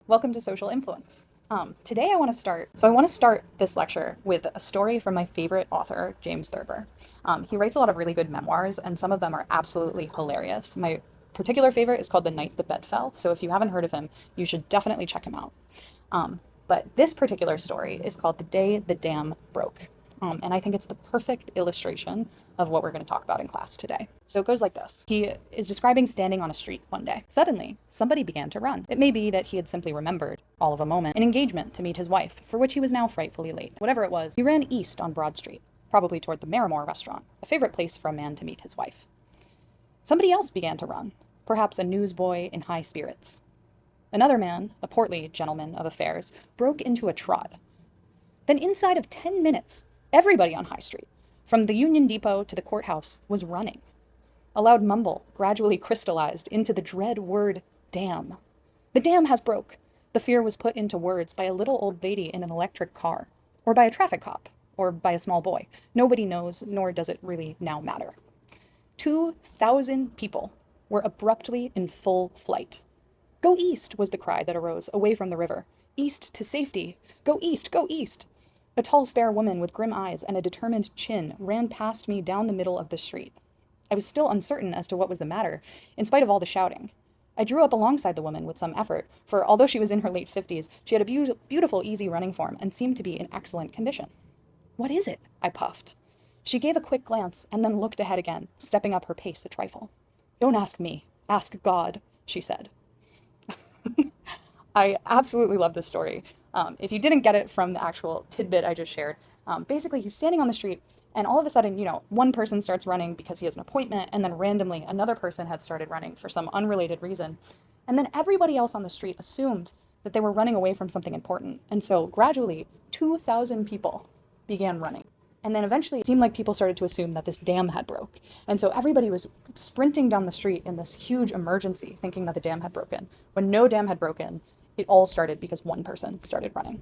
Welcome to Social Influence. Today I want to start this lecture with a story from my favorite author, James Thurber. He writes a lot of really good memoirs, and some of them are absolutely hilarious. My particular favorite is called The Night the Bed Fell, so if you haven't heard of him, you should definitely check him out. But this particular story is called The Day the Dam Broke. And I think it's the perfect illustration of what we're going to talk about in class today. So it goes like this. He is describing standing on a street one day. Suddenly, somebody began to run. It may be that he had simply remembered, all of a moment, an engagement to meet his wife, for which he was now frightfully late. Whatever it was, he ran east on Broad Street, probably toward the Merrimore restaurant, a favorite place for a man to meet his wife. Somebody else began to run, perhaps a newsboy in high spirits. Another man, a portly gentleman of affairs, broke into a trot. Then inside of 10 minutes, everybody on High Street, from the Union Depot to the courthouse, was running. A loud mumble gradually crystallized into the dread word dam. The dam has broke. The fear was put into words by a little old lady in an electric car, or by a traffic cop, or by a small boy. Nobody knows, nor does it really now matter. 2,000 people were abruptly in full flight. "Go east," was the cry that arose away from the river. "East to safety. Go east, go east." A tall, spare woman with grim eyes and a determined chin ran past me down the middle of the street. I was still uncertain as to what was the matter, in spite of all the shouting. I drew up alongside the woman with some effort, for although she was in her late 50s, she had a beautiful, easy running form and seemed to be in excellent condition. "What is it?" I puffed. She gave a quick glance and then looked ahead again, stepping up her pace a trifle. "Don't ask me. Ask God," she said. I absolutely love this story. If you didn't get it from the actual tidbit I just shared, basically he's standing on the street and all of a sudden, one person starts running because he has an appointment, and then randomly another person had started running for some unrelated reason. And then everybody else on the street assumed that they were running away from something important. And so gradually, 2,000 people began running. And then eventually it seemed like people started to assume that this dam had broke. And so everybody was sprinting down the street in this huge emergency, thinking that the dam had broken. When no dam had broken, it all started because one person started running.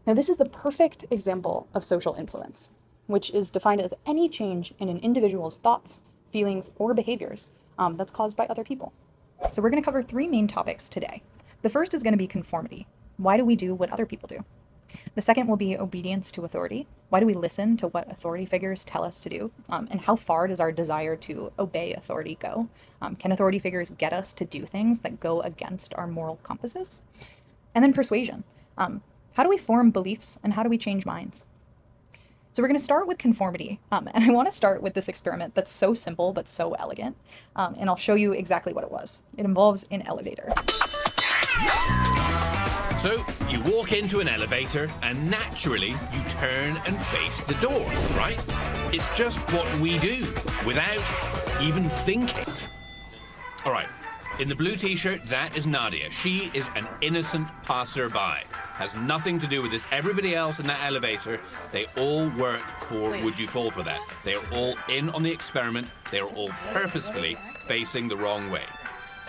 Now, this is the perfect example of social influence, which is defined as any change in an individual's thoughts, feelings, or behaviors that's caused by other people. So we're going to cover three main topics today. The first is going to be conformity. Why do we do what other people do? The second will be obedience to authority. Why do we listen to what authority figures tell us to do? And how far does our desire to obey authority go? Can authority figures get us to do things that go against our moral compasses? And then persuasion. How do we form beliefs and how do we change minds? So we're going to start with conformity. And I want to start with this experiment that's so simple but so elegant. And I'll show you exactly what it was. It involves an elevator. So, you walk into an elevator and naturally you turn and face the door, right? It's just what we do without even thinking. All right, in the blue t-shirt, that is Nadia. She is an innocent passerby. Has nothing to do with this. Everybody else in that elevator, they all work for Would You Fall for That? They are all in on the experiment. They are all purposefully facing the wrong way.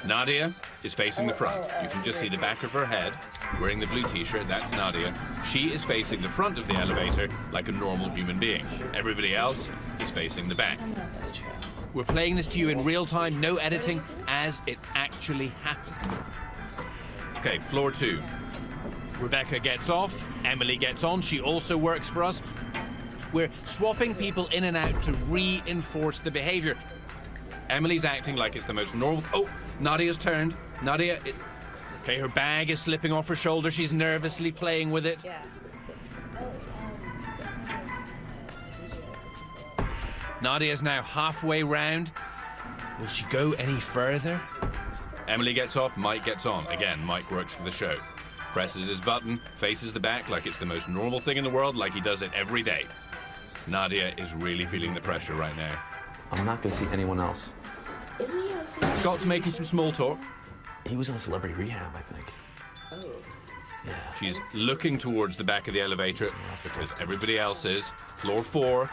Nadia is facing the front. You can just see the back of her head, wearing the blue t-shirt, that's Nadia. She is facing the front of the elevator like a normal human being. Everybody else is facing the back. We're playing this to you in real time, no editing, as it actually happened. Okay, floor 2. Rebecca gets off, Emily gets on, she also works for us. We're swapping people in and out to reinforce the behavior. Emily's acting like it's the most normal. Oh, Nadia's turned. Okay, her bag is slipping off her shoulder. She's nervously playing with it. Yeah. Nadia's now halfway round. Will she go any further? Emily gets off, Mike gets on. Again, Mike works for the show. Presses his button, faces the back like it's the most normal thing in the world, like he does it every day. Nadia is really feeling the pressure right now. I'm not gonna see anyone else. Isn't he on Celebrity Scott's making some small talk. He was on Celebrity Rehab, I think. Oh. Yeah. She's looking towards the back of the elevator because everybody else is. Floor 4.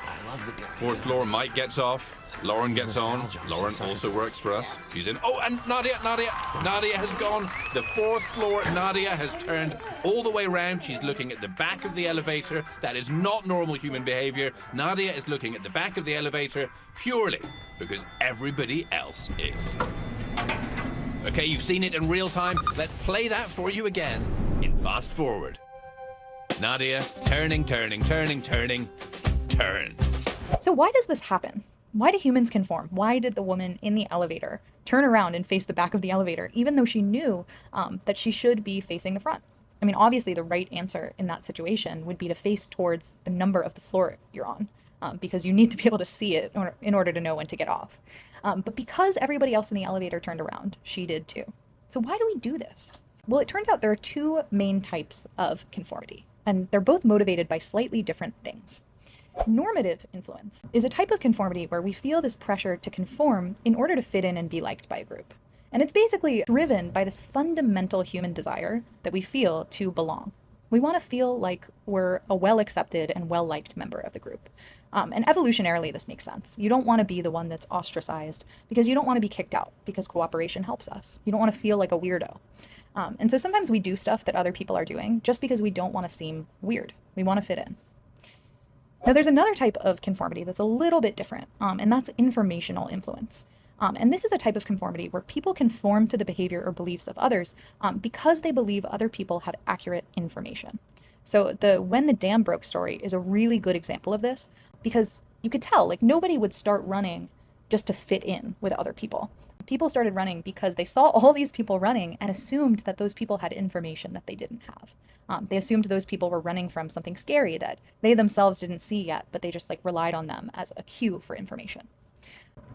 I love the guy. 4th floor, Mike gets off. Lauren gets on. Lauren also works for us. She's in. Oh, and Nadia has gone. The 4th floor, Nadia has turned all the way around. She's looking at the back of the elevator. That is not normal human behavior. Nadia is looking at the back of the elevator purely because everybody else is. Okay, you've seen it in real time. Let's play that for you again in fast forward. Nadia, turning, turning, turning, turning, turn. So why does this happen? Why do humans conform? Why did the woman in the elevator turn around and face the back of the elevator, even though she knew that she should be facing the front? I mean, obviously the right answer in that situation would be to face towards the number of the floor you're on, because you need to be able to see it in order to know when to get off. But because everybody else in the elevator turned around, she did too. So why do we do this? Well, it turns out there are two main types of conformity, and they're both motivated by slightly different things. Normative influence is a type of conformity where we feel this pressure to conform in order to fit in and be liked by a group. And it's basically driven by this fundamental human desire that we feel to belong. We want to feel like we're a well-accepted and well-liked member of the group. And evolutionarily, this makes sense. You don't want to be the one that's ostracized because you don't want to be kicked out, because cooperation helps us. You don't want to feel like a weirdo. And so sometimes we do stuff that other people are doing just because we don't want to seem weird. We want to fit in. Now, there's another type of conformity that's a little bit different, and that's informational influence. And this is a type of conformity where people conform to the behavior or beliefs of others because they believe other people have accurate information. So the when the dam broke story is a really good example of this, because you could tell, like, nobody would start running just to fit in with other people. People started running because they saw all these people running and assumed that those people had information that they didn't have. They assumed those people were running from something scary that they themselves didn't see yet, but they just relied on them as a cue for information.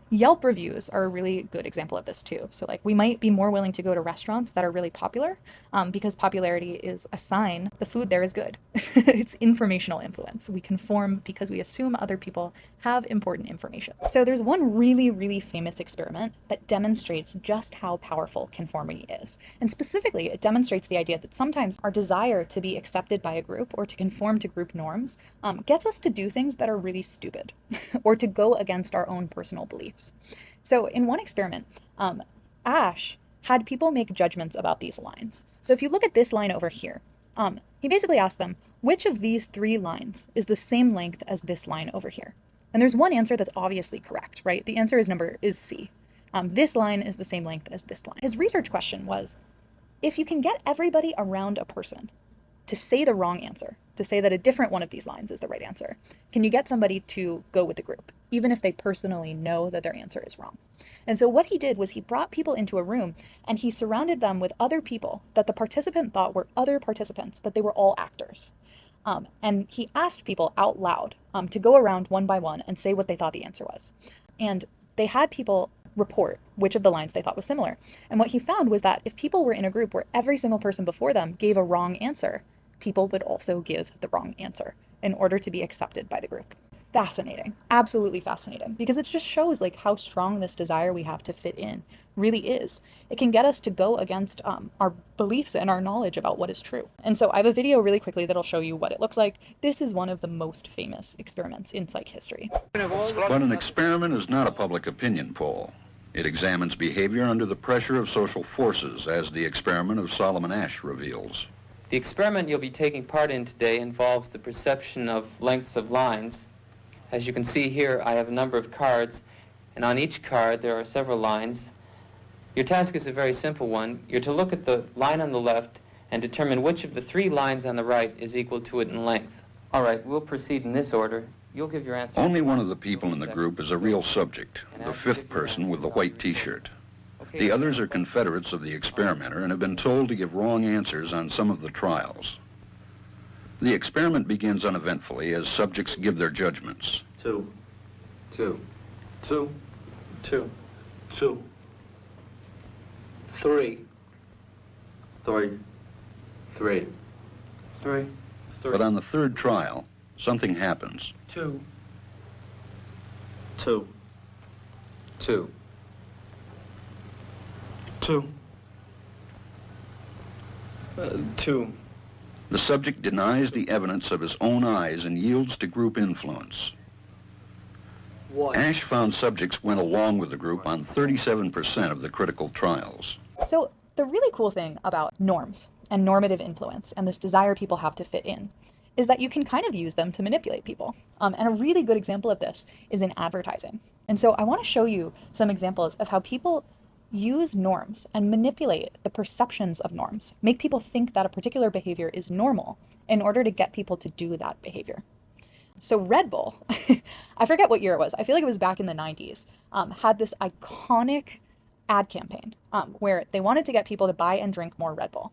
Yelp reviews are a really good example of this too. So we might be more willing to go to restaurants that are really popular because popularity is a sign the food there is good. It's informational influence. We conform because we assume other people have important information. So there's one really, really famous experiment that demonstrates just how powerful conformity is. And specifically, it demonstrates the idea that sometimes our desire to be accepted by a group or to conform to group norms gets us to do things that are really stupid or to go against our own personal beliefs. So in one experiment, Ash had people make judgments about these lines. So if you look at this line over here, he basically asked them, which of these three lines is the same length as this line over here? And there's one answer that's obviously correct, right? The answer is C. This line is the same length as this line. His research question was, if you can get everybody around a person to say the wrong answer, to say that a different one of these lines is the right answer, can you get somebody to go with the group, even if they personally know that their answer is wrong? And so what he did was he brought people into a room and he surrounded them with other people that the participant thought were other participants, but they were all actors. And he asked people out loud to go around one by one and say what they thought the answer was. And they had people report which of the lines they thought was similar. And what he found was that if people were in a group where every single person before them gave a wrong answer, people would also give the wrong answer in order to be accepted by the group. Fascinating, absolutely fascinating, because it just shows how strong this desire we have to fit in really is. It can get us to go against our beliefs and our knowledge about what is true. And so I have a video really quickly that'll show you what it looks like. This is one of the most famous experiments in psych history. But an experiment is not a public opinion poll. It examines behavior under the pressure of social forces, as the experiment of Solomon Asch reveals. The experiment you'll be taking part in today involves the perception of lengths of lines. As you can see here, I have a number of cards, and on each card there are several lines. Your task is a very simple one. You're to look at the line on the left and determine which of the three lines on the right is equal to it in length. All right, we'll proceed in this order. You'll give your answer. Only one of the people in the group is a real subject, the fifth person with the white T-shirt. The others are confederates of the experimenter and have been told to give wrong answers on some of the trials. The experiment begins uneventfully as subjects give their judgments. 2, 2, 2, 2, 2, 3, 3, 3, 3, But on the third trial, something happens. 2, 2, 2, 2, 2. The subject denies the evidence of his own eyes and yields to group influence. 1. Asch found subjects went along with the group on 37% of the critical trials. So the really cool thing about norms and normative influence and this desire people have to fit in is that you can kind of use them to manipulate people. And a really good example of this is in advertising. And so I want to show you some examples of how people use norms and manipulate the perceptions of norms, make people think that a particular behavior is normal in order to get people to do that behavior. So Red Bull, I forget what year it was, I feel like it was back in the 90s, had this iconic ad campaign where they wanted to get people to buy and drink more Red Bull.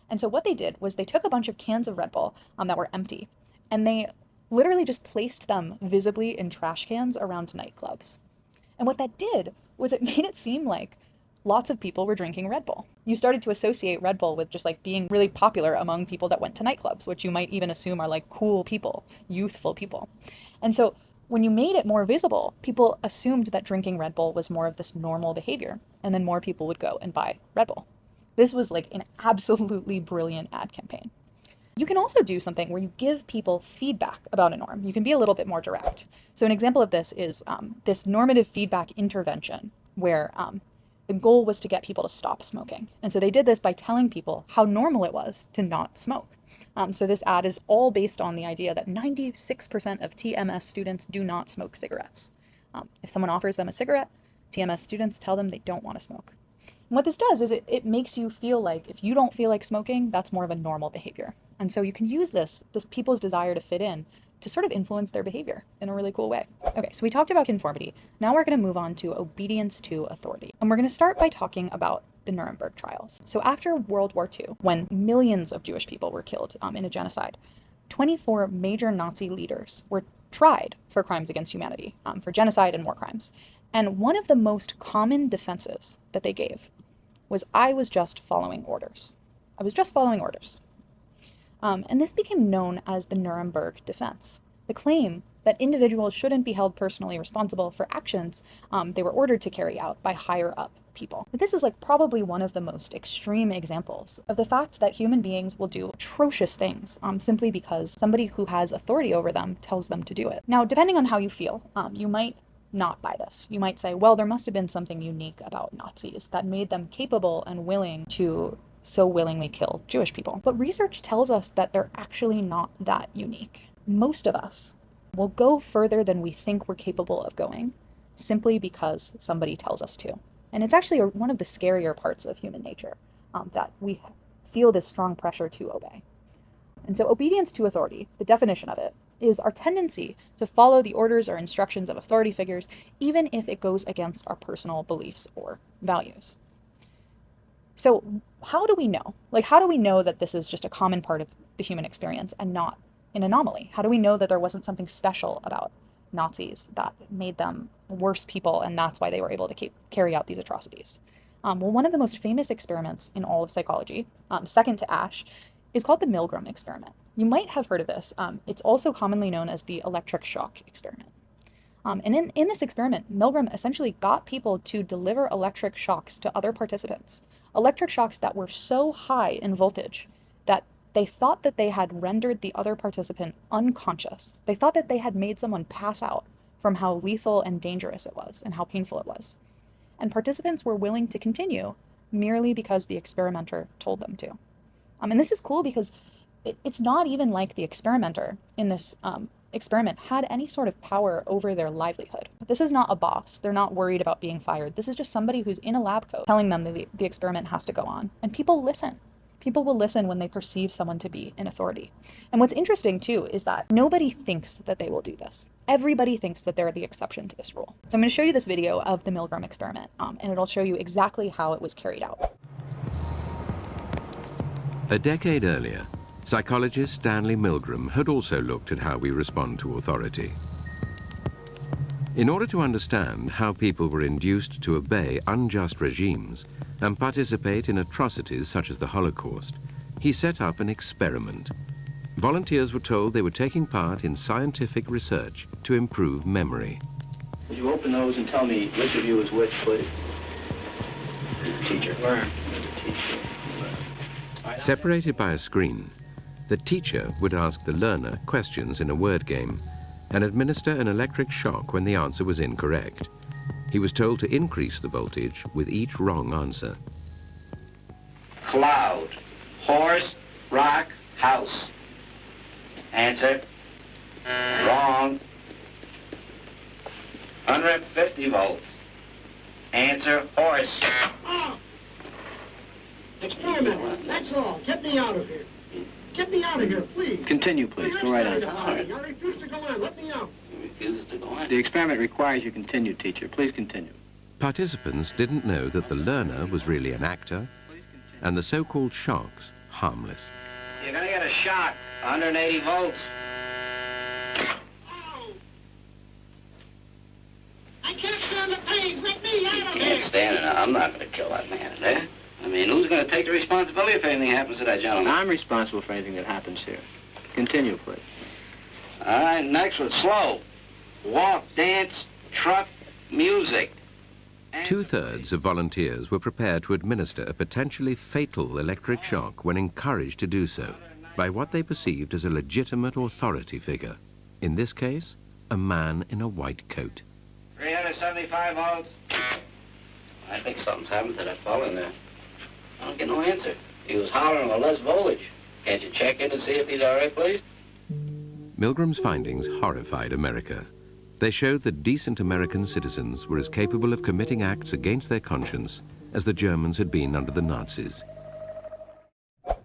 And so what they did was they took a bunch of cans of Red Bull that were empty, and they literally just placed them visibly in trash cans around nightclubs. And what that did was it made it seem like lots of people were drinking Red Bull. You started to associate Red Bull with just like being really popular among people that went to nightclubs, which you might even assume are like cool people, youthful people. And so when you made it more visible, people assumed that drinking Red Bull was more of this normal behavior, and then more people would go and buy Red Bull. This was like an absolutely brilliant ad campaign. You can also do something where you give people feedback about a norm. You can be a little bit more direct. So an example of this is this normative feedback intervention where the goal was to get people to stop smoking. And so they did this by telling people how normal it was to not smoke. So this ad is all based on the idea that 96% of TMS students do not smoke cigarettes. If someone offers them a cigarette, TMS students tell them they don't want to smoke. And what this does is it makes you feel like if you don't feel like smoking, that's more of a normal behavior. And so you can use this people's desire to fit in to sort of influence their behavior in a really cool way. Okay, so we talked about conformity. Now we're going to move on to obedience to authority. And we're going to start by talking about the Nuremberg trials. So after World War II, when millions of Jewish people were killed in a genocide, 24 major Nazi leaders were tried for crimes against humanity, for genocide and war crimes. And one of the most common defenses that they gave was, I was just following orders. I was just following orders. And this became known as the Nuremberg defense, the claim that individuals shouldn't be held personally responsible for actions they were ordered to carry out by higher up people. But this is like probably one of the most extreme examples of the fact that human beings will do atrocious things simply because somebody who has authority over them tells them to do it. Now, depending on how you feel, you might not buy this. You might say, well, there must have been something unique about Nazis that made them capable and willing to so willingly kill Jewish people. But research tells us that they're actually not that unique. Most of us will go further than we think we're capable of going simply because somebody tells us to. And it's actually one of the scarier parts of human nature, that we feel this strong pressure to obey. And so obedience to authority, the definition of it, is our tendency to follow the orders or instructions of authority figures, even if it goes against our personal beliefs or values. So how do we know? Like, how do we know that this is just a common part of the human experience and not an anomaly? How do we know that there wasn't something special about Nazis that made them worse people and that's why they were able to carry out these atrocities? Well, one of the most famous experiments in all of psychology, second to Ash, is called the Milgram experiment. You might have heard of this. It's also commonly known as the electric shock experiment. And in this experiment, Milgram essentially got people to deliver electric shocks to other participants. Electric shocks that were so high in voltage that they thought that they had rendered the other participant unconscious. They thought that they had made someone pass out from how lethal and dangerous it was and how painful it was. And participants were willing to continue merely because the experimenter told them to. And this is cool because it's not even like the experimenter in this experiment had any sort of power over their livelihood. This is not a boss. They're not worried about being fired. This is just somebody who's in a lab coat telling them that the experiment has to go on. And people listen. People will listen when they perceive someone to be in authority. And what's interesting too is that nobody thinks that they will do this. Everybody thinks that they're the exception to this rule. So I'm going to show you this video of the Milgram experiment, and it'll show you exactly how it was carried out. A decade earlier, psychologist Stanley Milgram had also looked at how we respond to authority. In order to understand how people were induced to obey unjust regimes and participate in atrocities such as the Holocaust, he set up an experiment. Volunteers were told they were taking part in scientific research to improve memory. Would you open those and tell me which of you is which, please? Teacher. Learn. Teacher. Separated by a screen, the teacher would ask the learner questions in a word game and administer an electric shock when the answer was incorrect. He was told to increase the voltage with each wrong answer. Cloud. Horse. Rock. House. Answer. Wrong. 150 volts. Answer, horse. Oh. Experiment, that's all. Get me out of here. Get me out of here, please. Continue, please. Go right on. I refuse to go on. Let me out. He refuses to go on. The experiment requires you continue, teacher. Please continue. Participants didn't know that the learner was really an actor and the so-called shocks harmless. You're gonna get a shock. 180 volts. Oh. I can't stand the pain. Let me out of You here. can't stand it. I'm not gonna kill that man today. I mean, who's gonna take the responsibility if anything happens to that gentleman? I'm responsible for anything that happens here. Continue, please. All right, next one. Slow. Walk, dance, truck, music. Two-thirds of volunteers were prepared to administer a potentially fatal electric shock when encouraged to do so by what they perceived as a legitimate authority figure. In this case, a man in a white coat. 375 volts. I think something's happened to that fellow in there. I don't get no answer. He was hollering for less voltage. Can't you check in and see if he's all right, please? Milgram's findings horrified America. They showed that decent American citizens were as capable of committing acts against their conscience as the Germans had been under the Nazis.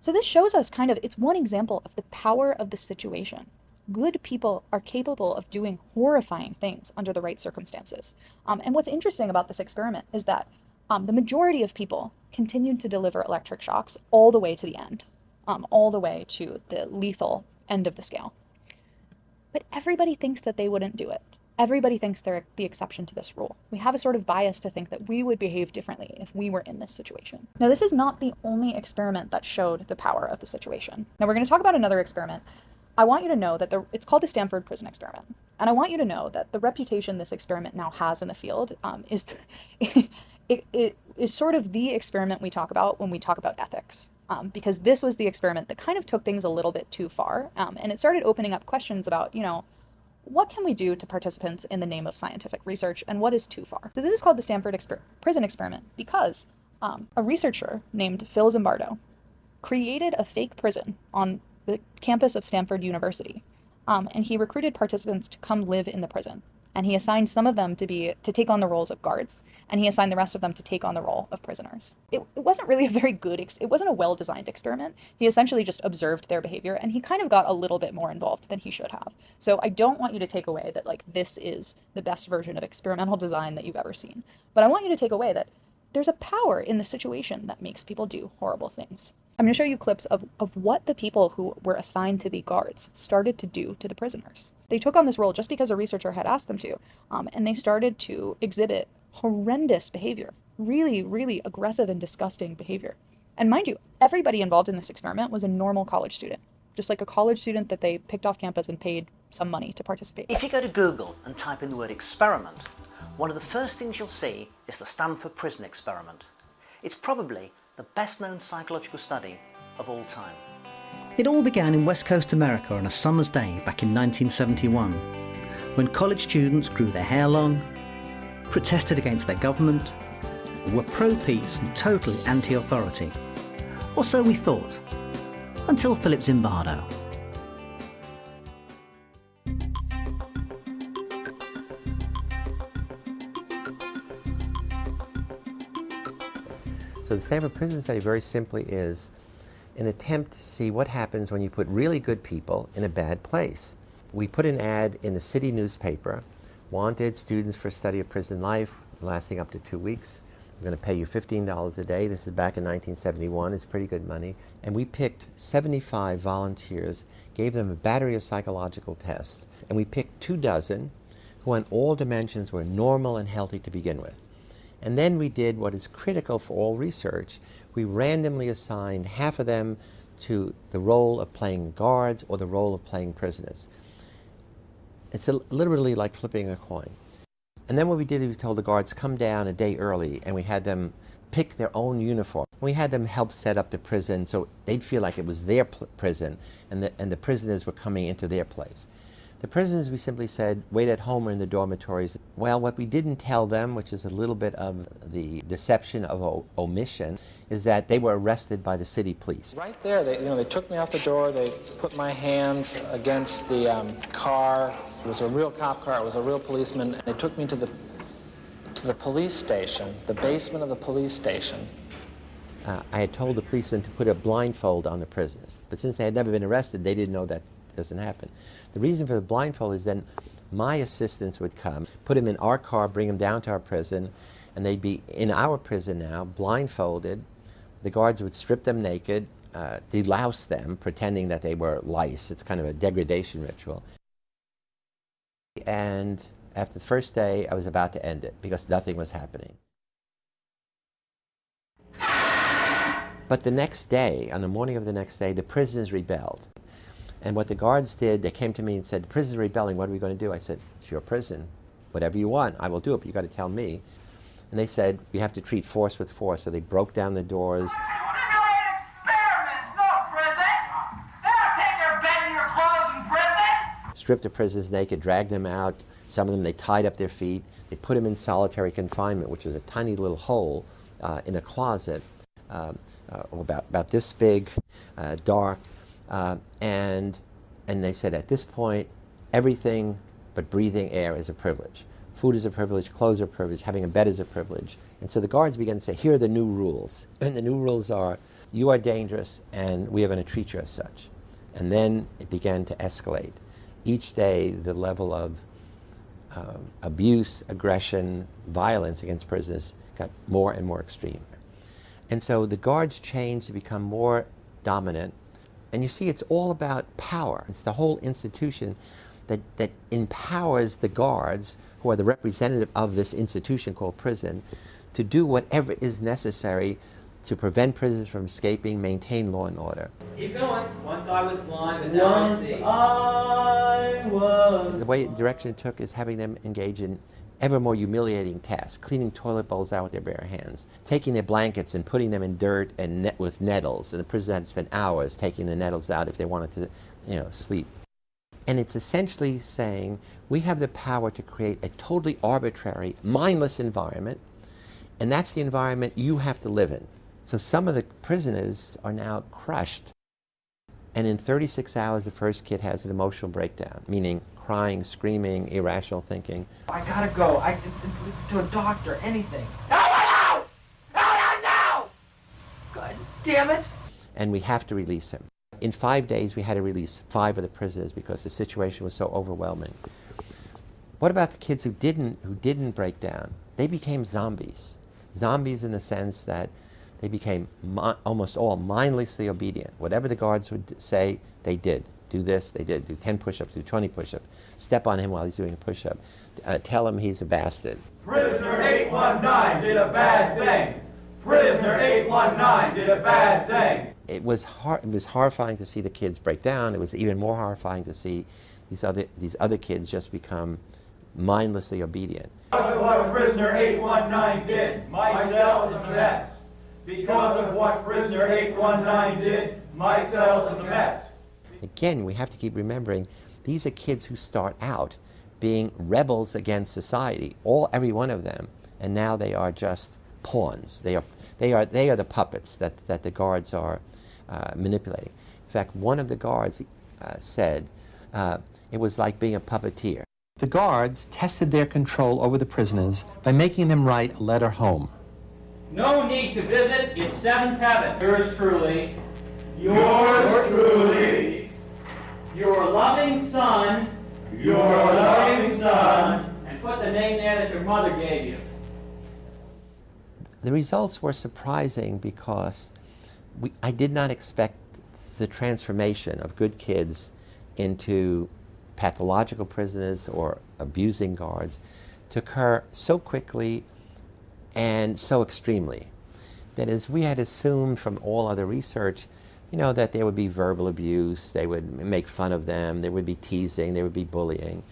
So this shows us it's one example of the power of the situation. Good people are capable of doing horrifying things under the right circumstances. And what's interesting about this experiment is that the majority of people continued to deliver electric shocks all the way to the end, all the way to the lethal end of the scale. But everybody thinks that they wouldn't do it. Everybody thinks they're the exception to this rule. We have a sort of bias to think that we would behave differently if we were in this situation. Now, this is not the only experiment that showed the power of the situation. Now, we're going to talk about another experiment. I want you to know that it's called the Stanford Prison Experiment. And I want you to know that the reputation this experiment now has in the field is it is sort of the experiment we talk about when we talk about ethics. Because this was the experiment that kind of took things a little bit too far. And it started opening up questions about, what can we do to participants in the name of scientific research, and what is too far? So this is called the Stanford Prison Experiment because a researcher named Phil Zimbardo created a fake prison on the campus of Stanford University, and he recruited participants to come live in the prison. And he assigned some of them to take on the roles of guards, and he assigned the rest of them to take on the role of prisoners. It wasn't really a very good, it wasn't a well-designed experiment. He essentially just observed their behavior, and he kind of got a little bit more involved than he should have. So I don't want you to take away that this is the best version of experimental design that you've ever seen. But I want you to take away that there's a power in the situation that makes people do horrible things. I'm going to show you clips of what the people who were assigned to be guards started to do to the prisoners. They took on this role just because a researcher had asked them to, and they started to exhibit horrendous behavior, really, really aggressive and disgusting behavior. And mind you, everybody involved in this experiment was a normal college student, just like a college student that they picked off campus and paid some money to participate. If you go to Google and type in the word experiment, one of the first things you'll see is the Stanford Prison Experiment. It's probably the best-known psychological study of all time. It all began in West Coast America on a summer's day back in 1971, when college students grew their hair long, protested against their government, were pro-peace and totally anti-authority. Or so we thought, until Philip Zimbardo. So the Stanford Prison Study very simply is an attempt to see what happens when you put really good people in a bad place. We put an ad in the city newspaper, wanted students for a study of prison life lasting up to 2 weeks. We're going to pay you $15 a day. This is back in 1971. It's pretty good money. And we picked 75 volunteers, gave them a battery of psychological tests, and we picked 24 who on all dimensions were normal and healthy to begin with. And then we did what is critical for all research. We randomly assigned half of them to the role of playing guards or the role of playing prisoners. It's literally like flipping a coin. And then what we did is we told the guards, come down a day early, and we had them pick their own uniform. We had them help set up the prison so they'd feel like it was their prison, and the prisoners were coming into their place. The prisoners, we simply said, wait at home or in the dormitories. Well, what we didn't tell them, which is a little bit of the deception of omission, is that they were arrested by the city police. Right there, they took me out the door, they put my hands against the car. It was a real cop car, it was a real policeman. They took me to the to the police station, the basement of the police station. I had told the policemen to put a blindfold on the prisoners, but since they had never been arrested, they didn't know that doesn't happen. The reason for the blindfold is then my assistants would come, put them in our car, bring them down to our prison, and they'd be in our prison now, blindfolded. The guards would strip them naked, delouse them, pretending that they were lice. It's kind of a degradation ritual. And after the first day, I was about to end it because nothing was happening. But the next day, on the morning of the next day, the prisoners rebelled. And what the guards did, they came to me and said, the prisoners are rebelling, what are we going to do? I said, it's your prison. Whatever you want, I will do it, but you've got to tell me. And they said, we have to treat force with force. So they broke down the doors. Stripped the prisoners naked, dragged them out. Some of them, they tied up their feet. They put them in solitary confinement, which was a tiny little hole in a closet, about this big, dark. And they said, at this point, everything but breathing air is a privilege. Food is a privilege, clothes are a privilege, having a bed is a privilege. And so the guards began to say, here are the new rules. And the new rules are, you are dangerous and we are going to treat you as such. And then it began to escalate. Each day, the level of abuse, aggression, violence against prisoners got more and more extreme. And so the guards changed to become more dominant. And you see, it's all about power. It's the whole institution that empowers the guards, who are the representative of this institution called prison, to do whatever is necessary to prevent prisoners from escaping, maintain law and order. Keep going. Once I was blind, but now I see. The way direction it took is having them engage in ever more humiliating tasks, cleaning toilet bowls out with their bare hands, taking their blankets and putting them in dirt and with nettles, and the prisoners had to spend hours taking the nettles out if they wanted to, sleep. And it's essentially saying, we have the power to create a totally arbitrary, mindless environment, and that's the environment you have to live in. So some of the prisoners are now crushed, and in 36 hours, the first kid has an emotional breakdown, meaning crying, screaming, irrational thinking. I gotta go. To a doctor, anything. No! God damn it! And we have to release him. In 5 days, we had to release 5 of the prisoners because the situation was so overwhelming. What about the kids who didn't break down? They became zombies. Zombies in the sense that they became almost all mindlessly obedient. Whatever the guards would say, they did. Do this, they did. Do 10 push-ups, do 20 push-ups. Step on him while he's doing a push-up. Tell him he's a bastard. Prisoner 819 did a bad thing. Prisoner 819 did a bad thing. It was horrifying to see the kids break down. It was even more horrifying to see these other kids just become mindlessly obedient. Because of what prisoner 819 did, my cell is a mess. Because of what prisoner 819 did, my cell is a mess. Again, we have to keep remembering, these are kids who start out being rebels against society, every one of them, and now they are just pawns. They are the puppets that the guards are manipulating. In fact, one of the guards said it was like being a puppeteer. The guards tested their control over the prisoners by making them write a letter home. No need to visit, it's 7th heaven. Yours truly. Yours truly. Your loving son. Your loving son. And put the name there that your mother gave you. The results were surprising because I did not expect the transformation of good kids into pathological prisoners or abusing guards to occur so quickly and so extremely. That is, we had assumed from all other research, that there would be verbal abuse, they would make fun of them, there would be teasing, there would be bullying,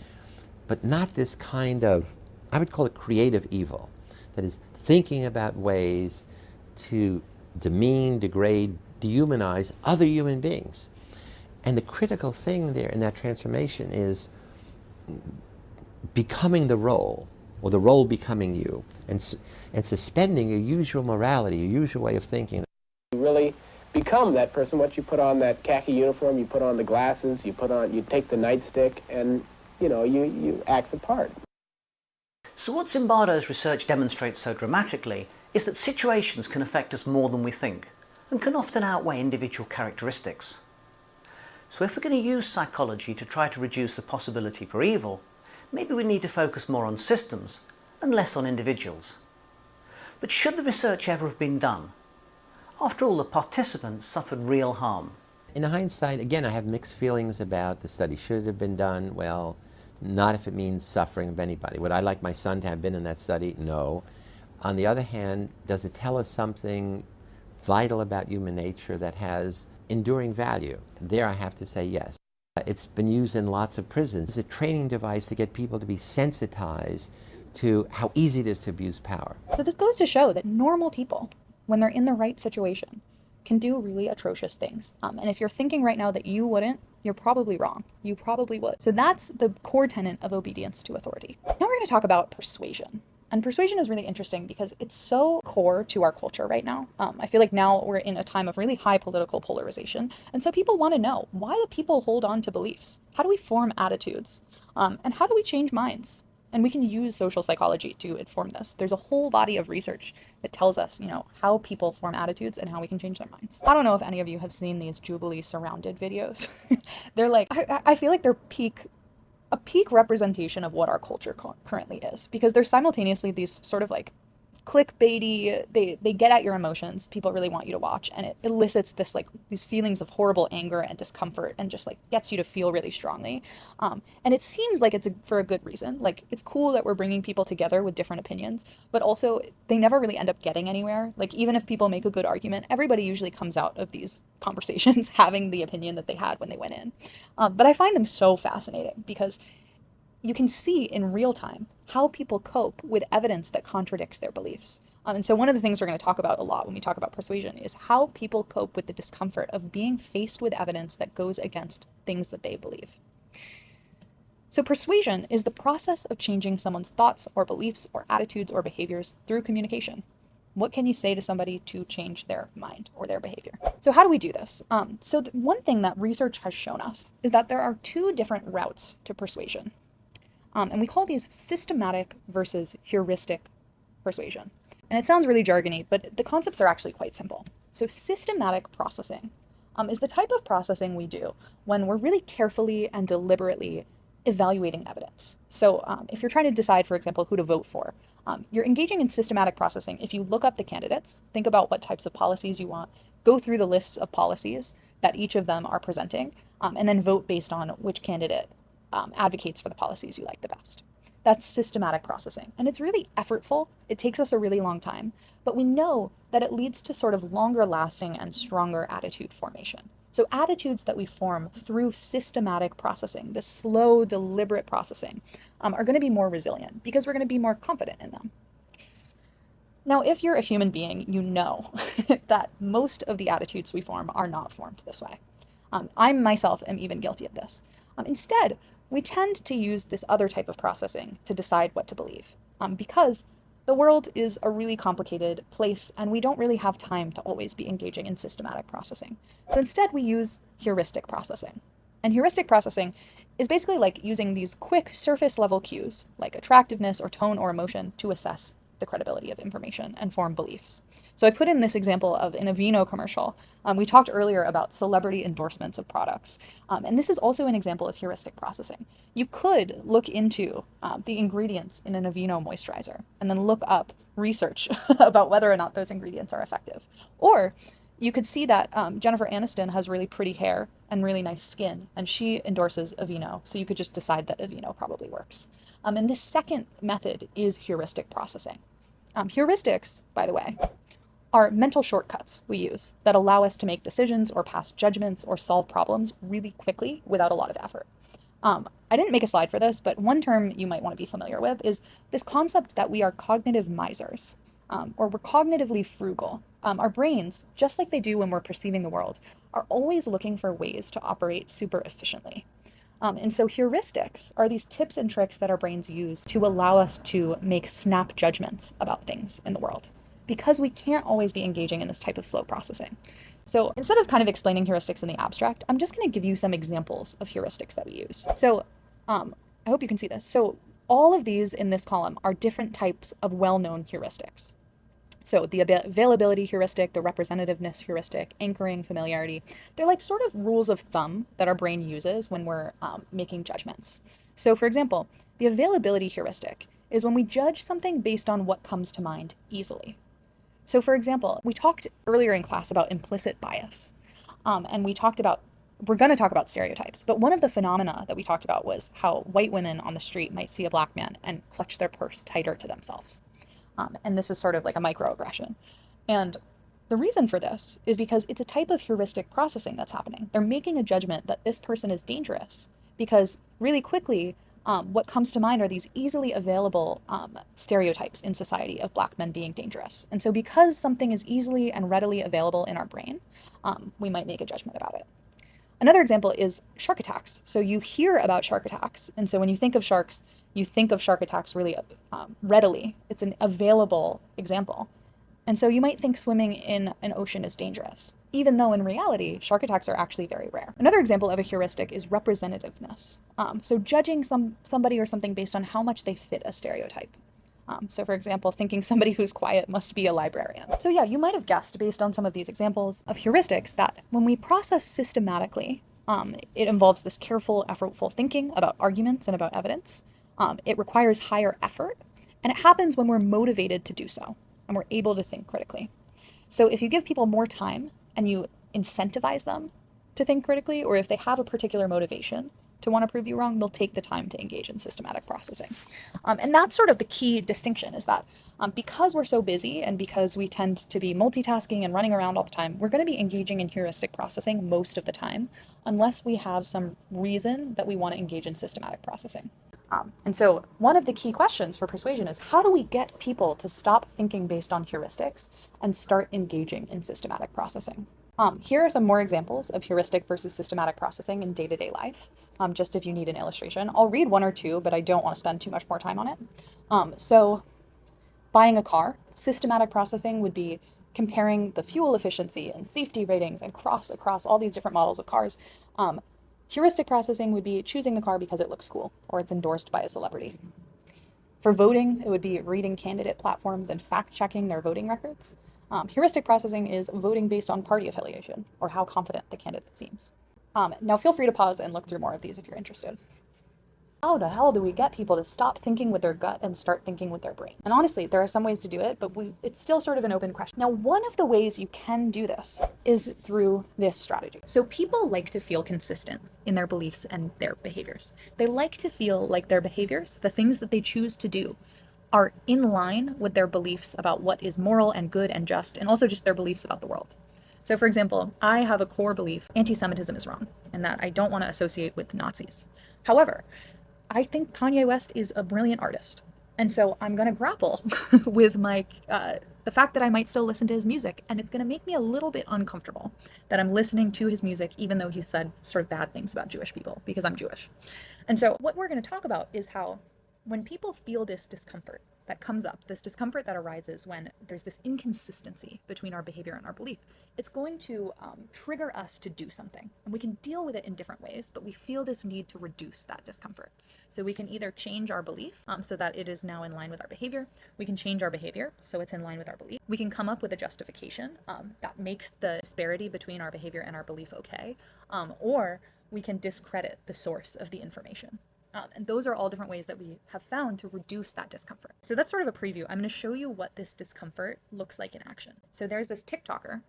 but not this kind of, I would call it creative evil. That is, thinking about ways to demean, degrade, dehumanize other human beings. And the critical thing there in that transformation is becoming the role, or the role becoming you, and suspending your usual morality, your usual way of thinking. You really become that person. Once you put on that khaki uniform, you put on the glasses, you take the nightstick, and you act the part. So what Zimbardo's research demonstrates so dramatically is that situations can affect us more than we think, and can often outweigh individual characteristics. So if we're going to use psychology to try to reduce the possibility for evil, maybe we need to focus more on systems and less on individuals. But should the research ever have been done? After all, the participants suffered real harm. In hindsight, again, I have mixed feelings about the study. Should it have been done? Well, not if it means suffering of anybody. Would I like my son to have been in that study? No. On the other hand, does it tell us something vital about human nature that has enduring value? There I have to say yes. It's been used in lots of prisons. It's a training device to get people to be sensitized to how easy it is to abuse power. So this goes to show that normal people, when they're in the right situation, can do really atrocious things. And if you're thinking right now that you wouldn't, you're probably wrong. You probably would. So that's the core tenet of obedience to authority. Now we're going to talk about persuasion. And persuasion is really interesting because it's so core to our culture right now. I feel like now we're in a time of really high political polarization. And so people want to know, why do people hold on to beliefs? How do we form attitudes? And how do we change minds? And we can use social psychology to inform this. There's a whole body of research that tells us, how people form attitudes and how we can change their minds. I don't know if any of you have seen these Jubilee surrounded videos. They're like, I feel like they're a peak representation of what our culture currently is, because they're simultaneously these sort of like clickbaity, they get at your emotions, people really want you to watch, and it elicits this these feelings of horrible anger and discomfort and just gets you to feel really strongly. And it seems like it's for a good reason. It's cool that we're bringing people together with different opinions, but also they never really end up getting anywhere. Even if people make a good argument, everybody usually comes out of these conversations having the opinion that they had when they went in. But I find them so fascinating because you can see in real time how people cope with evidence that contradicts their beliefs. And so one of the things we're going to talk about a lot when we talk about persuasion is how people cope with the discomfort of being faced with evidence that goes against things that they believe. So persuasion is the process of changing someone's thoughts or beliefs or attitudes or behaviors through communication. What can you say to somebody to change their mind or their behavior? So how do we do this? So one thing that research has shown us is that there are two different routes to persuasion. And we call these systematic versus heuristic persuasion. And it sounds really jargony, but the concepts are actually quite simple. So systematic processing is the type of processing we do when we're really carefully and deliberately evaluating evidence. So if you're trying to decide, for example, who to vote for, you're engaging in systematic processing. If you look up the candidates, think about what types of policies you want, go through the lists of policies that each of them are presenting, and then vote based on which candidate advocates for the policies you like the best. That's systematic processing. And it's really effortful. It takes us a really long time, but we know that it leads to sort of longer lasting and stronger attitude formation. So attitudes that we form through systematic processing, this slow, deliberate processing, are going to be more resilient because we're going to be more confident in them. Now, if you're a human being, you know that most of the attitudes we form are not formed this way. I myself am even guilty of this. Instead, we tend to use this other type of processing to decide what to believe, because the world is a really complicated place and we don't really have time to always be engaging in systematic processing. So instead we use heuristic processing. And heuristic processing is basically like using these quick surface level cues like attractiveness or tone or emotion to assess the credibility of information and form beliefs. So I put in this example of in a Vino commercial. We talked earlier about celebrity endorsements of products. And this is also an example of heuristic processing. You could look into the ingredients in an Aveeno moisturizer and then look up research about whether or not those ingredients are effective. Or you could see that Jennifer Aniston has really pretty hair and really nice skin, and she endorses Aveeno. So you could just decide that Aveeno probably works. And this second method is heuristic processing. Heuristics, by the way, are mental shortcuts we use that allow us to make decisions or pass judgments or solve problems really quickly without a lot of effort. I didn't make a slide for this, but one term you might want to be familiar with is this concept that we are cognitive misers, or we're cognitively frugal. Our brains, just like they do when we're perceiving the world, are always looking for ways to operate super efficiently. And so heuristics are these tips and tricks that our brains use to allow us to make snap judgments about things in the world, because we can't always be engaging in this type of slow processing. So instead of kind of explaining heuristics in the abstract, I'm just going to give you some examples of heuristics that we use. So I hope you can see this. So all of these in this column are different types of well-known heuristics. So the availability heuristic, the representativeness heuristic, anchoring, familiarity, they're like sort of rules of thumb that our brain uses when we're making judgments. So for example, the availability heuristic is when we judge something based on what comes to mind easily. So for example, we talked earlier in class about implicit bias, and we're going to talk about stereotypes, but one of the phenomena that we talked about was how white women on the street might see a black man and clutch their purse tighter to themselves. And this is sort of like a microaggression. And the reason for this is because it's a type of heuristic processing that's happening. They're making a judgment that this person is dangerous because really quickly, what comes to mind are these easily available stereotypes in society of black men being dangerous. And so because something is easily and readily available in our brain, we might make a judgment about it. Another example is shark attacks. So you hear about shark attacks. And so when you think of sharks, you think of shark attacks really readily. It's an available example. And so you might think swimming in an ocean is dangerous, even though in reality, shark attacks are actually very rare. Another example of a heuristic is representativeness. So judging somebody or something based on how much they fit a stereotype. So for example, thinking somebody who's quiet must be a librarian. So yeah, you might have guessed based on some of these examples of heuristics that when we process systematically, it involves this careful, effortful thinking about arguments and about evidence. It requires higher effort, and it happens when we're motivated to do so, and we're able to think critically. So if you give people more time and you incentivize them to think critically, or if they have a particular motivation to want to prove you wrong, they'll take the time to engage in systematic processing. And that's sort of the key distinction, is that because we're so busy and because we tend to be multitasking and running around all the time, we're going to be engaging in heuristic processing most of the time, unless we have some reason that we want to engage in systematic processing. And so one of the key questions for persuasion is, how do we get people to stop thinking based on heuristics and start engaging in systematic processing? Here are some more examples of heuristic versus systematic processing in day-to-day life, just if you need an illustration. I'll read one or two, but I don't want to spend too much more time on it. So buying a car, systematic processing would be comparing the fuel efficiency and safety ratings and across all these different models of cars. Heuristic processing would be choosing the car because it looks cool or it's endorsed by a celebrity. For voting, it would be reading candidate platforms and fact-checking their voting records. Heuristic processing is voting based on party affiliation or how confident the candidate seems. Now feel free to pause and look through more of these if you're interested. How the hell do we get people to stop thinking with their gut and start thinking with their brain? And honestly, there are some ways to do it, but it's still sort of an open question. Now, one of the ways you can do this is through this strategy. So people like to feel consistent in their beliefs and their behaviors. They like to feel like their behaviors, the things that they choose to do, are in line with their beliefs about what is moral and good and just, and also just their beliefs about the world. So for example, I have a core belief anti-Semitism is wrong and that I don't want to associate with Nazis. However, I think Kanye West is a brilliant artist. And so I'm going to grapple with the fact that I might still listen to his music, and it's going to make me a little bit uncomfortable that I'm listening to his music even though he said sort of bad things about Jewish people, because I'm Jewish. And so what we're going to talk about is how when people feel this discomfort that comes up, this discomfort that arises when there's this inconsistency between our behavior and our belief, it's going to trigger us to do something. And we can deal with it in different ways, but we feel this need to reduce that discomfort. So we can either change our belief so that it is now in line with our behavior. We can change our behavior so it's in line with our belief. We can come up with a justification that makes the disparity between our behavior and our belief okay. Or we can discredit the source of the information. And those are all different ways that we have found to reduce that discomfort. So that's sort of a preview. I'm going to show you what this discomfort looks like in action. So there's this TikToker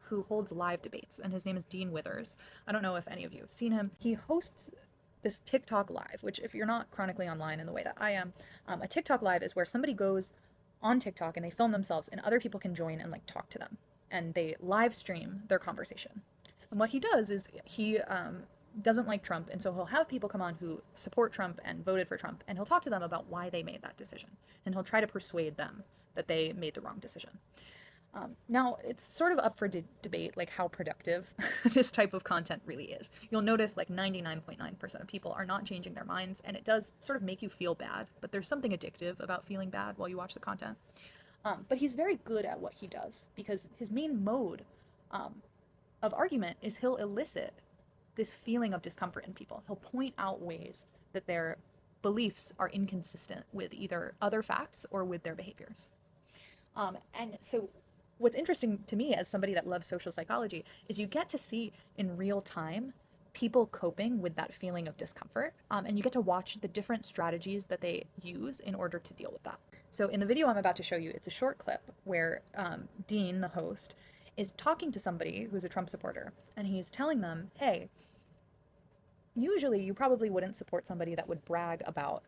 who holds live debates, and his name is Dean Withers. I don't know if any of you have seen him. He hosts this TikTok live, which if you're not chronically online in the way that I am, a TikTok live is where somebody goes on TikTok and they film themselves and other people can join and like talk to them. And they live stream their conversation. And what he does is he doesn't like Trump, and so he'll have people come on who support Trump and voted for Trump, and he'll talk to them about why they made that decision, and he'll try to persuade them that they made the wrong decision. Now, it's sort of up for debate, like how productive this type of content really is. You'll notice like 99.9% of people are not changing their minds, and it does sort of make you feel bad, but there's something addictive about feeling bad while you watch the content. But he's very good at what he does, because his main mode of argument is he'll elicit this feeling of discomfort in people. He'll point out ways that they're beliefs are inconsistent with either other facts or with their behaviors. And so what's interesting to me as somebody that loves social psychology is you get to see in real time people coping with that feeling of discomfort. And you get to watch the different strategies that they use in order to deal with that. So in the video I'm about to show you, it's a short clip where Dean, the host, is talking to somebody who's a Trump supporter, and he's telling them, hey, usually you probably wouldn't support somebody that would brag about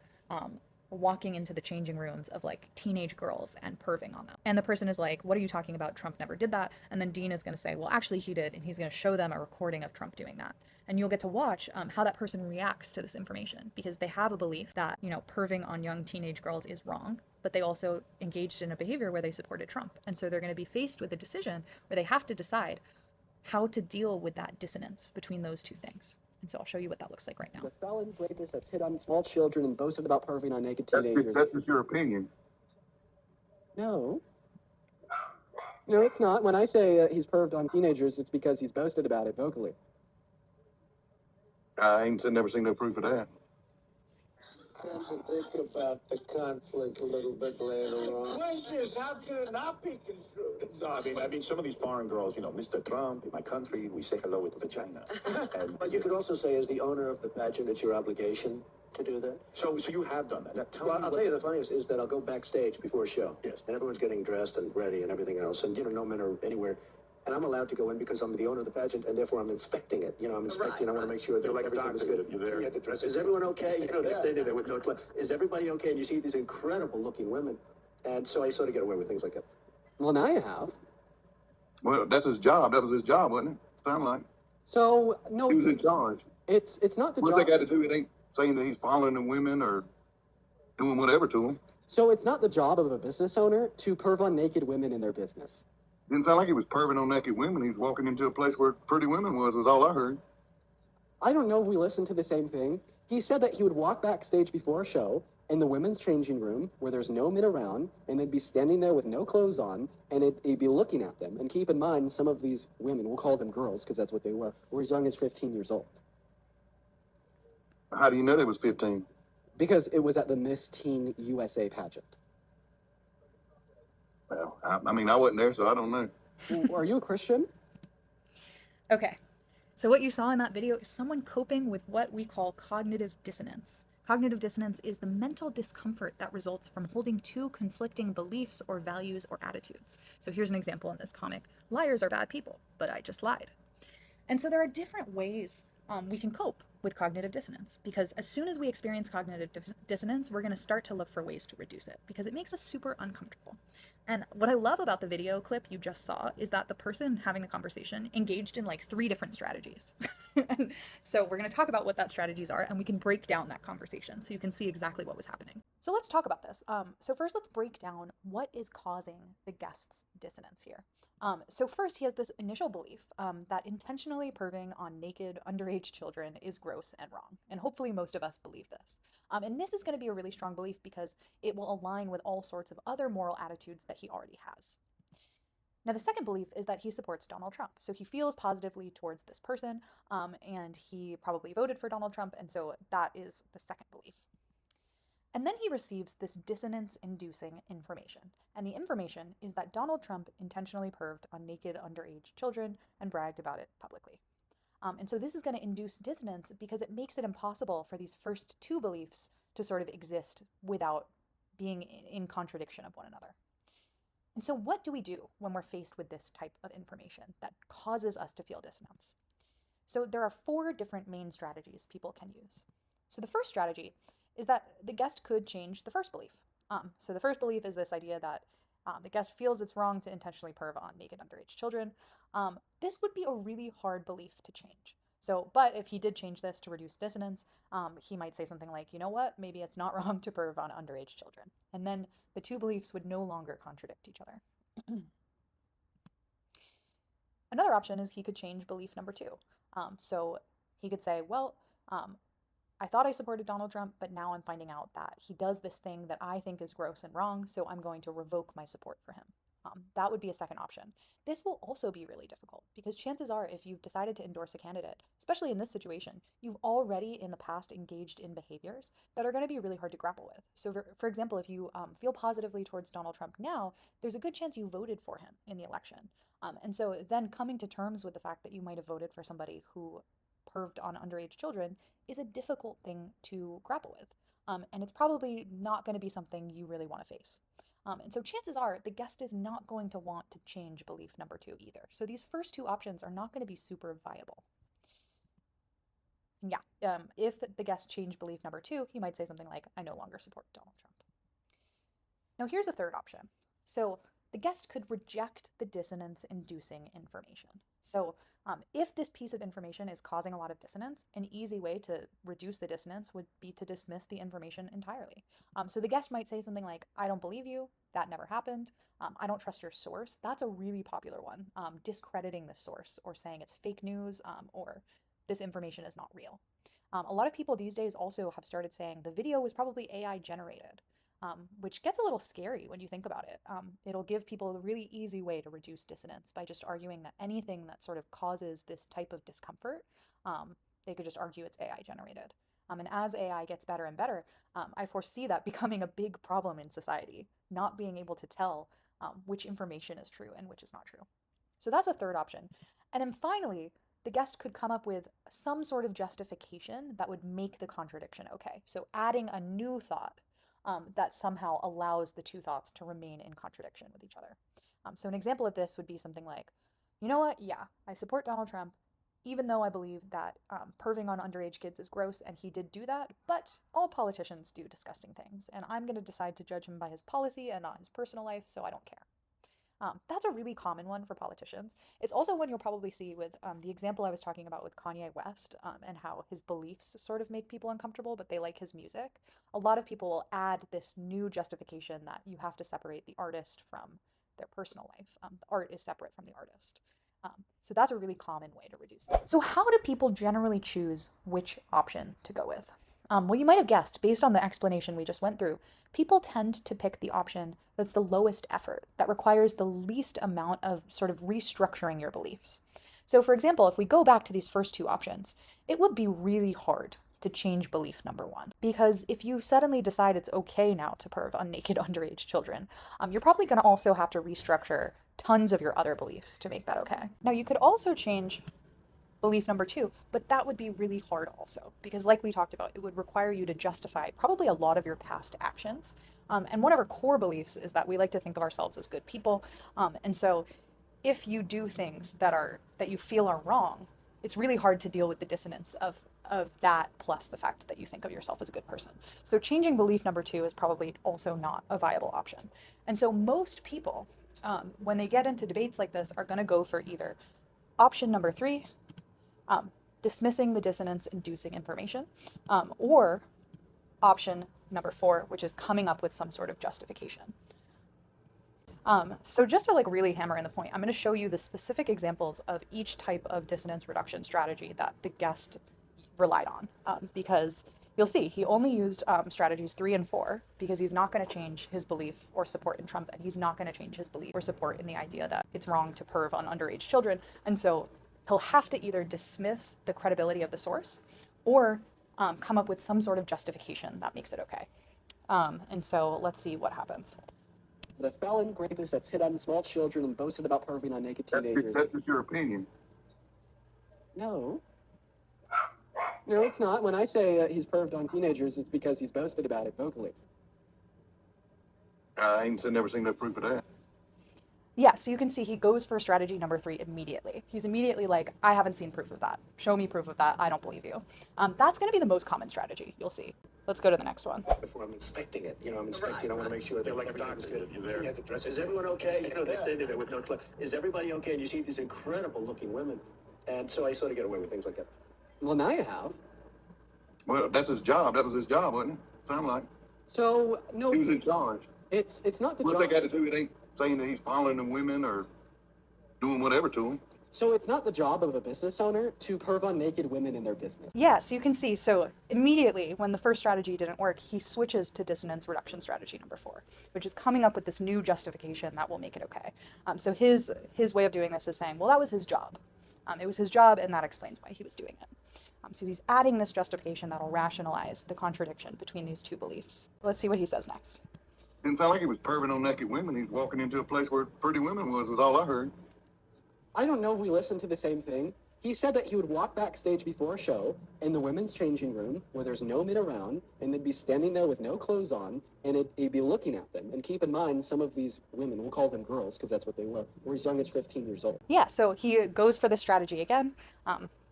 walking into the changing rooms of like teenage girls and perving on them. And the person is like, what are you talking about? Trump never did that. And then Dean is going to say, well, actually he did. And he's going to show them a recording of Trump doing that. And you'll get to watch how that person reacts to this information, because they have a belief that, you know, perving on young teenage girls is wrong, but they also engaged in a behavior where they supported Trump. And so they're going to be faced with a decision where they have to decide how to deal with that dissonance between those two things. And so I'll show you what that looks like right now. The felon rapist that's hit on small children and boasted about perving on naked teenagers. That's just your opinion. No. No, it's not. When I say he's perved on teenagers, it's because he's boasted about it vocally. I ain't never seen no proof of that. Think about the conflict a little bit later on. What's this? How can it not be construed? No, I mean, some of these foreign girls, you know, Mr. Trump, in my country, we say hello with the vagina. But you could also say, as the owner of the pageant, it's your obligation to do that. So you have done that. I'll tell you the funniest is that I'll go backstage before a show. Yes. And everyone's getting dressed and ready and everything else. And, you know, no men are anywhere. And I'm allowed to go in because I'm the owner of the pageant, and therefore I'm inspecting it. You know, I'm inspecting. I want to make sure that everything is good. You're there. Yeah, the dress. Is everyone okay? You know, they're standing there with no clue. Is everybody okay? And you see these incredible-looking women. And so I sort of get away with things like that. Well, now you have. Well, that's his job. That was his job, wasn't it? Sound like. So, no. He was in charge. It's not the What's job. that got to do? It ain't saying that he's following the women or doing whatever to them. So it's not the job of a business owner to perv on naked women in their business. Didn't sound like he was perving on naked women. He was walking into a place where pretty women was all I heard. I don't know if we listened to the same thing. He said that he would walk backstage before a show in the women's changing room where there's no men around, and they'd be standing there with no clothes on, and he'd be looking at them. And keep in mind, some of these women, we'll call them girls because that's what they were as young as 15 years old. How do you know they was 15? Because it was at the Miss Teen USA pageant. Well, I mean, I wasn't there, so I don't know. Are you a Christian? Okay, so what you saw in that video is someone coping with what we call cognitive dissonance. Cognitive dissonance is the mental discomfort that results from holding two conflicting beliefs or values or attitudes. So here's an example in this comic. Liars are bad people, but I just lied. And so there are different ways we can cope with cognitive dissonance, because as soon as we experience cognitive dissonance, we're going to start to look for ways to reduce it, because it makes us super uncomfortable. And what I love about the video clip you just saw is that the person having the conversation engaged in like 3 different strategies. And so we're going to talk about what that strategies are, and we can break down that conversation so you can see exactly what was happening. So let's talk about this. So first, let's break down what is causing the guest's dissonance here. So first, he has this initial belief that intentionally perving on naked underage children is gross and wrong. And hopefully most of us believe this. And this is going to be a really strong belief because it will align with all sorts of other moral attitudes that he already has. Now, the second belief is that he supports Donald Trump. So he feels positively towards this person, and he probably voted for Donald Trump. And so that is the second belief. And then he receives this dissonance-inducing information. And the information is that Donald Trump intentionally perved on naked underage children and bragged about it publicly. And so this is going to induce dissonance because it makes it impossible for these first 2 beliefs to sort of exist without being in contradiction of one another. And so what do we do when we're faced with this type of information that causes us to feel dissonance? So there are 4 different main strategies people can use. So the first strategy is that the guest could change the first belief. So the first belief is this idea that the guest feels it's wrong to intentionally perv on naked underage children. This would be a really hard belief to change. But if he did change this to reduce dissonance, he might say something like, you know what, maybe it's not wrong to perv on underage children. And then the 2 beliefs would no longer contradict each other. Another option is he could change belief number 2. So he could say, well, I thought I supported Donald Trump, but now I'm finding out that he does this thing that I think is gross and wrong, so I'm going to revoke my support for him. That would be a second option. This will also be really difficult because chances are if you've decided to endorse a candidate, especially in this situation, you've already in the past engaged in behaviors that are going to be really hard to grapple with. So for example, if you feel positively towards Donald Trump now, there's a good chance you voted for him in the election. And so then coming to terms with the fact that you might have voted for somebody who perved on underage children is a difficult thing to grapple with. And it's probably not going to be something you really want to face. And so chances are the guest is not going to want to change belief number 2 either. So these first 2 options are not going to be super viable. And yeah, if the guest changed belief number 2, he might say something like, I no longer support Donald Trump. Now here's a third option. So the guest could reject the dissonance-inducing information. So if this piece of information is causing a lot of dissonance, an easy way to reduce the dissonance would be to dismiss the information entirely. So the guest might say something like, I don't believe you, that never happened, I don't trust your source. That's a really popular one, discrediting the source or saying it's fake news or this information is not real. A lot of people these days also have started saying the video was probably AI generated. Which gets a little scary when you think about it. It'll give people a really easy way to reduce dissonance by just arguing that anything that sort of causes this type of discomfort, they could just argue it's AI generated. And as AI gets better and better, I foresee that becoming a big problem in society, not being able to tell which information is true and which is not true. So that's a third option. And then finally, the guest could come up with some sort of justification that would make the contradiction okay. So adding a new thought that somehow allows the 2 thoughts to remain in contradiction with each other. So an example of this would be something like, you know what, yeah, I support Donald Trump, even though I believe that perving on underage kids is gross and he did do that, but all politicians do disgusting things, and I'm going to decide to judge him by his policy and not his personal life, so I don't care. That's a really common one for politicians. It's also one you'll probably see with the example I was talking about with Kanye West and how his beliefs sort of make people uncomfortable, but they like his music. A lot of people will add this new justification that you have to separate the artist from their personal life. The art is separate from the artist. So that's a really common way to reduce that. So how do people generally choose which option to go with? Well, you might have guessed, based on the explanation we just went through, people tend to pick the option that's the lowest effort, that requires the least amount of sort of restructuring your beliefs. So for example, if we go back to these first 2 options, it would be really hard to change belief number 1. Because if you suddenly decide it's okay now to perv on naked underage children, you're probably going to also have to restructure tons of your other beliefs to make that okay. Now you could also change belief number 2, but that would be really hard also, because like we talked about, it would require you to justify probably a lot of your past actions. And one of our core beliefs is that we like to think of ourselves as good people. And so if you do things that you feel are wrong, it's really hard to deal with the dissonance of that plus the fact that you think of yourself as a good person. So changing belief number 2 is probably also not a viable option. And so most people, when they get into debates like this, are going to go for either option number 3, dismissing the dissonance-inducing information, or option number 4, which is coming up with some sort of justification. So just to like really hammer in the point, I'm going to show you the specific examples of each type of dissonance reduction strategy that the guest relied on, because you'll see he only used strategies 3 and 4 because he's not going to change his belief or support in Trump, and he's not going to change his belief or support in the idea that it's wrong to perv on underage children. And so he'll have to either dismiss the credibility of the source or come up with some sort of justification that makes it okay. And so let's see what happens. The felon rapist that's hit on small children and boasted about perving on naked teenagers. That's just your opinion. No. No, it's not. When I say he's perved on teenagers, it's because he's boasted about it vocally. I ain't never seen no proof of that. Yeah, so you can see he goes for strategy number 3 immediately. He's immediately like, I haven't seen proof of that. Show me proof of that. I don't believe you. That's going to be the most common strategy. You'll see. Let's go to the next one. Before I'm inspecting it, I'm inspecting. I want to make sure that everything's good. Yeah, the dress. Is everyone okay? They say that with no clothes. Is everybody okay? And you see these incredible-looking women, and so I sort of get away with things like that. Well, now you have. Well, that's his job. That was his job, wasn't it? Sound like. So no. He was in charge. It's not the What's job. that got to do? It ain't saying that he's following them women or doing whatever to them. So it's not the job of a business owner to perv on naked women in their business. Yeah, so you can see, so immediately when the first strategy didn't work, he switches to dissonance reduction strategy number 4, which is coming up with this new justification that will make it okay. So his way of doing this is saying, well, that was his job. It was his job, and that explains why he was doing it. So he's adding this justification that'll rationalize the contradiction between these two beliefs. Let's see what he says next. Didn't sound like he was perving on naked women. He was walking into a place where pretty women was all I heard. I don't know if we listened to the same thing. He said that he would walk backstage before a show in the women's changing room where there's no men around, and they'd be standing there with no clothes on, and he'd be looking at them. And keep in mind, some of these women, we'll call them girls because that's what they were as young as 15 years old. Yeah, so he goes for the strategy again.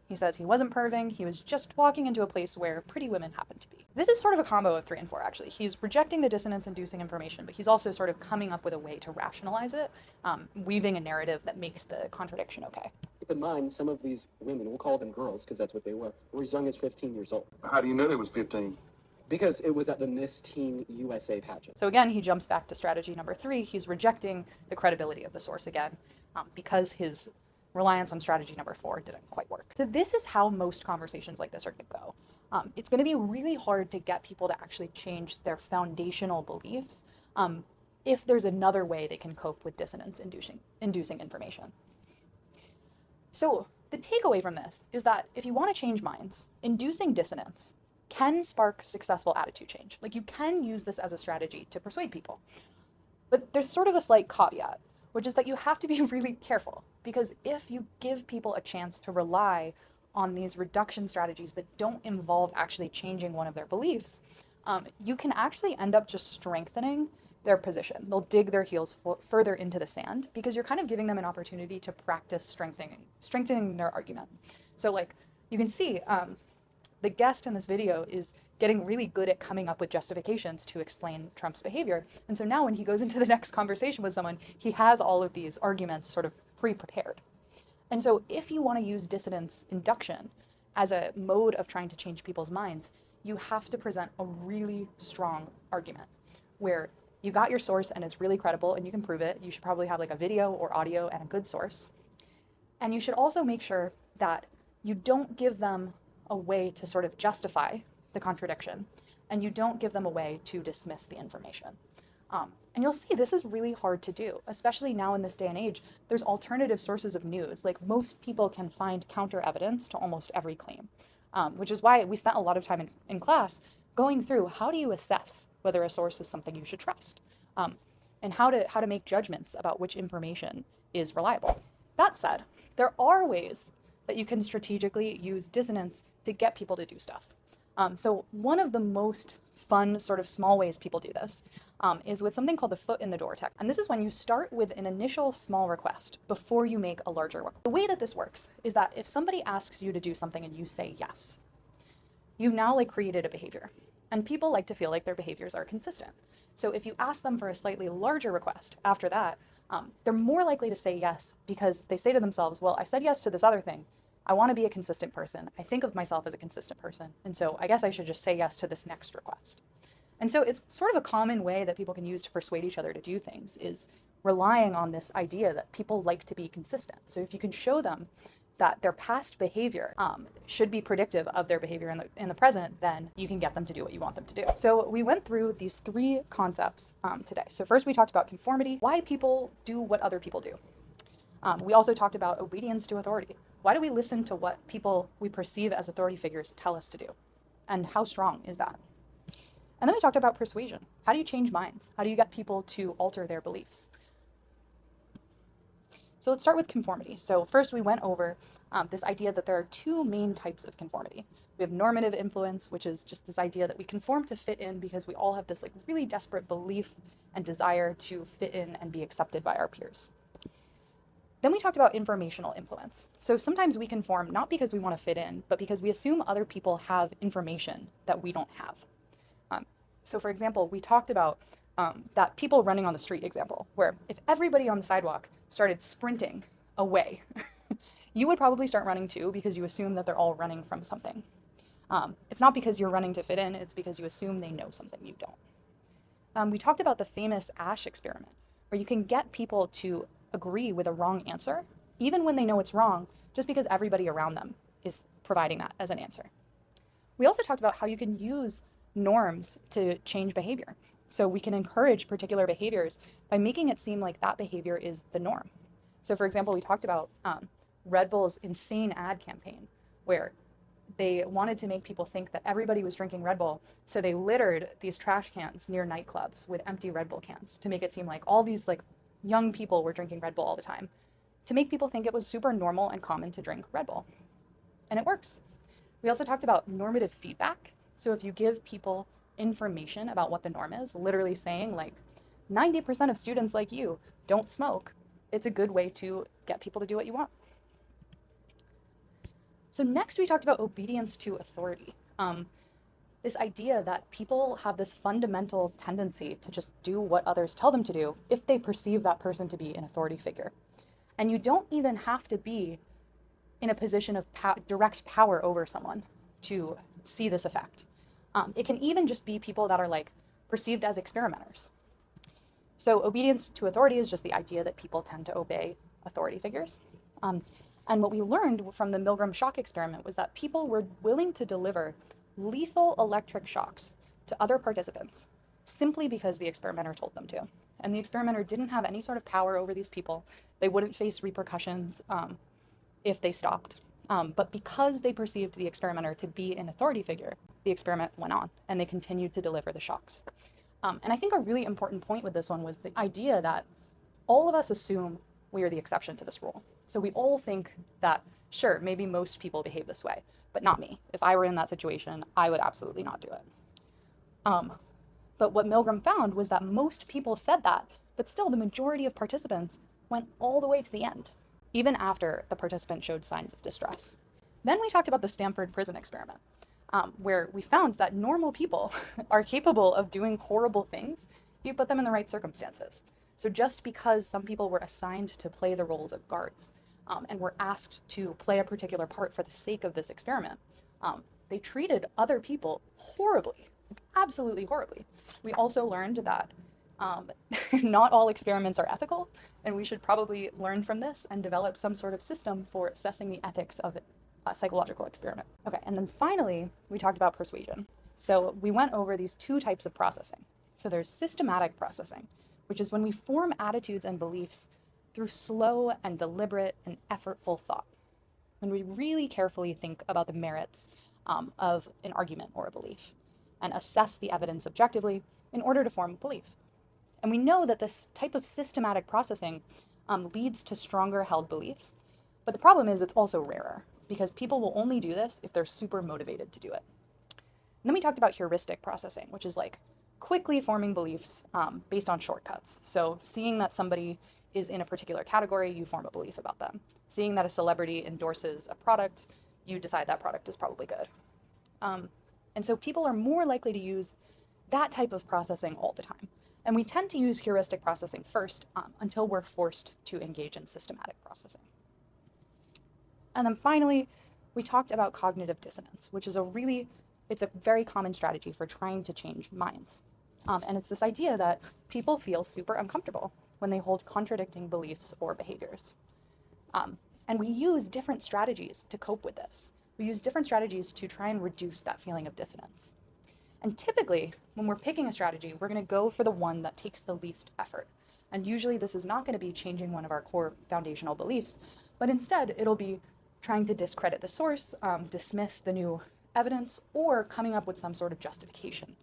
He says he wasn't perving, he was just walking into a place where pretty women happened to be. This is sort of a combo of 3 and 4, actually. He's rejecting the dissonance-inducing information, but he's also sort of coming up with a way to rationalize it, weaving a narrative that makes the contradiction okay. Keep in mind, some of these women, we'll call them girls because that's what they were as young as 15 years old. How do you know they was 15? Because it was at the Miss Teen USA pageant. So again, he jumps back to strategy number 3. He's rejecting the credibility of the source again, because his reliance on strategy number 4 didn't quite work. So this is how most conversations like this are going to go. It's going to be really hard to get people to actually change their foundational beliefs if there's another way they can cope with dissonance-inducing information. So the takeaway from this is that if you want to change minds, inducing dissonance can spark successful attitude change. Like, you can use this as a strategy to persuade people. But there's sort of a slight caveat, which is that you have to be really careful, because if you give people a chance to rely on these reduction strategies that don't involve actually changing one of their beliefs, you can actually end up just strengthening their position. They'll dig their heels further into the sand because you're kind of giving them an opportunity to practice strengthening their argument. So like you can see, the guest in this video is getting really good at coming up with justifications to explain Trump's behavior. And so now when he goes into the next conversation with someone, he has all of these arguments sort of pre-prepared. And so if you want to use dissonance induction as a mode of trying to change people's minds, you have to present a really strong argument where you got your source and it's really credible and you can prove it. You should probably have like a video or audio and a good source. And you should also make sure that you don't give them a way to sort of justify the contradiction, and you don't give them a way to dismiss the information. And you'll see this is really hard to do, especially now in this day and age. There's alternative sources of news. Like, most people can find counter evidence to almost every claim, which is why we spent a lot of time in class going through how do you assess whether a source is something you should trust, and how to make judgments about which information is reliable. That said, there are ways that you can strategically use dissonance to get people to do stuff. So one of the most fun sort of small ways people do this is with something called the foot in the door tech. And this is when you start with an initial small request before you make a larger one. The way that this works is that if somebody asks you to do something and you say yes, you've now like created a behavior. And people like to feel like their behaviors are consistent. So if you ask them for a slightly larger request after that, they're more likely to say yes because they say to themselves, well, I said yes to this other thing. I want to be a consistent person. I think of myself as a consistent person. And so I guess I should just say yes to this next request. And so it's sort of a common way that people can use to persuade each other to do things, is relying on this idea that people like to be consistent. So if you can show them that their past behavior should be predictive of their behavior in the present, then you can get them to do what you want them to do. So we went through these 3 concepts today. So first we talked about conformity, why people do what other people do. We also talked about obedience to authority. Why do we listen to what people we perceive as authority figures tell us to do? And how strong is that? And then we talked about persuasion. How do you change minds? How do you get people to alter their beliefs? So let's start with conformity. So first we went over this idea that there are 2 main types of conformity. We have normative influence, which is just this idea that we conform to fit in because we all have this like really desperate belief and desire to fit in and be accepted by our peers. Then we talked about informational influence. So sometimes we conform not because we want to fit in, but because we assume other people have information that we don't have. So for example, we talked about that people running on the street example, where if everybody on the sidewalk started sprinting away, you would probably start running too because you assume that they're all running from something. It's not because you're running to fit in, it's because you assume they know something you don't. We talked about the famous Ash experiment, where you can get people to agree with a wrong answer even when they know it's wrong, just because everybody around them is providing that as an answer. We also talked about how you can use norms to change behavior. So we can encourage particular behaviors by making it seem like that behavior is the norm. So for example, we talked about Red Bull's insane ad campaign, where they wanted to make people think that everybody was drinking Red Bull. So they littered these trash cans near nightclubs with empty Red Bull cans to make it seem like all these like young people were drinking Red Bull all the time, to make people think it was super normal and common to drink Red Bull. And it works. We also talked about normative feedback. So if you give people information about what the norm is, literally saying like 90% of students like you don't smoke, it's a good way to get people to do what you want. So next we talked about obedience to authority. This idea that people have this fundamental tendency to just do what others tell them to do if they perceive that person to be an authority figure. And you don't even have to be in a position of direct power over someone to see this effect. It can even just be people that are like perceived as experimenters. So obedience to authority is just the idea that people tend to obey authority figures. And what we learned from the Milgram shock experiment was that people were willing to deliver lethal electric shocks to other participants simply because the experimenter told them to. And the experimenter didn't have any sort of power over these people. They wouldn't face repercussions if they stopped. But because they perceived the experimenter to be an authority figure, the experiment went on and they continued to deliver the shocks. And I think a really important point with this one was the idea that all of us assume we are the exception to this rule. So we all think that, sure, maybe most people behave this way, but not me. If I were in that situation, I would absolutely not do it. But what Milgram found was that most people said that, but still the majority of participants went all the way to the end, even after the participant showed signs of distress. Then we talked about the Stanford prison experiment, where we found that normal people are capable of doing horrible things if you put them in the right circumstances. So just because some people were assigned to play the roles of guards and were asked to play a particular part for the sake of this experiment, they treated other people horribly, absolutely horribly. We also learned that not all experiments are ethical, and we should probably learn from this and develop some sort of system for assessing the ethics of a psychological experiment. Okay, and then finally, we talked about persuasion. So we went over these two types of processing. So there's systematic processing, which is when we form attitudes and beliefs through slow and deliberate and effortful thought. When we really carefully think about the merits of an argument or a belief and assess the evidence objectively in order to form a belief. And we know that this type of systematic processing leads to stronger held beliefs, but the problem is it's also rarer because people will only do this if they're super motivated to do it. And then we talked about heuristic processing, which is like quickly forming beliefs based on shortcuts. So seeing that somebody is in a particular category, you form a belief about them. Seeing that a celebrity endorses a product, you decide that product is probably good. And so people are more likely to use that type of processing all the time. And we tend to use heuristic processing first until we're forced to engage in systematic processing. And then finally, we talked about cognitive dissonance, which is it's a very common strategy for trying to change minds. And it's this idea that people feel super uncomfortable when they hold contradicting beliefs or behaviors. And we use different strategies to cope with this. We use different strategies to try and reduce that feeling of dissonance. And typically, when we're picking a strategy, we're going to go for the one that takes the least effort. And usually this is not going to be changing one of our core foundational beliefs, but instead it'll be trying to discredit the source, dismiss the new evidence, or coming up with some sort of justification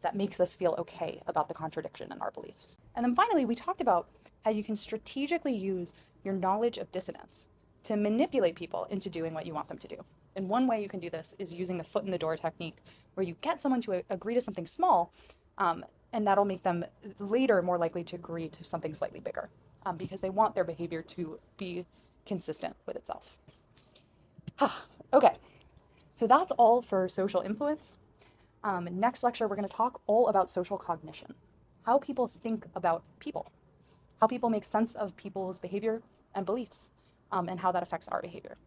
that makes us feel okay about the contradiction in our beliefs. And then finally, we talked about how you can strategically use your knowledge of dissonance to manipulate people into doing what you want them to do. And one way you can do this is using the foot in the door technique, where you get someone to agree to something small, and that'll make them later more likely to agree to something slightly bigger, because they want their behavior to be consistent with itself. Okay, so that's all for social influence. Next lecture, we're going to talk all about social cognition, how people think about people, how people make sense of people's behavior and beliefs, and how that affects our behavior.